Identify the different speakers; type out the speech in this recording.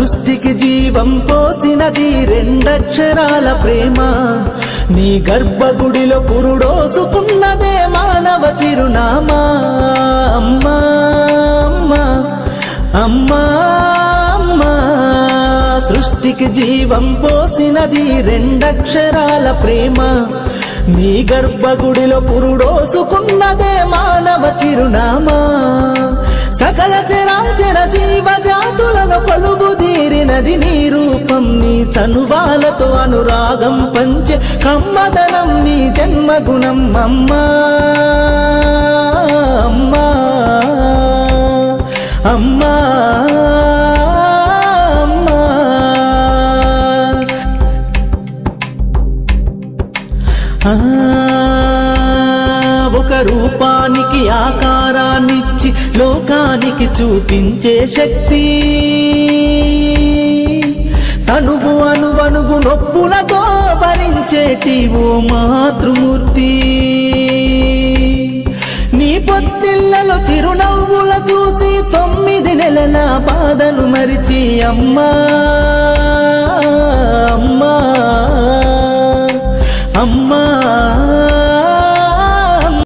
Speaker 1: సృష్టికి జీవం పోసినది రెండక్షరాల ప్రేమ నీ గర్భగుడిలో పురుడోసుకున్నదే మానవ చిరునామా అమ్మా అమ్మా అమ్మా అమ్మా సృష్టికి జీవం పోసినది రెండక్షరాల ప్రేమ నీ గర్భగుడిలో పురుడోసుకున్నదే మానవ చిరునామా సకల చరాచర జీవ జాతులలో కొలువుదీరినది నీ రూపం నీ చనువాలతో అనురాగం పంచే కమ్మదనం నీ జన్మగుణం అమ్మా అమ్మా అమ్మా ఒక రూపానికి ఆకారాన్నిచ్చి లోకానికి చూపించే శక్తి తనువు అనువనువు నొప్పులతో భరించేటి ఓ మాతృమూర్తి నీ పొత్తిళ్లలో చిరునవ్వుల చూసి 9 నెలల బాధను మరిచి అమ్మా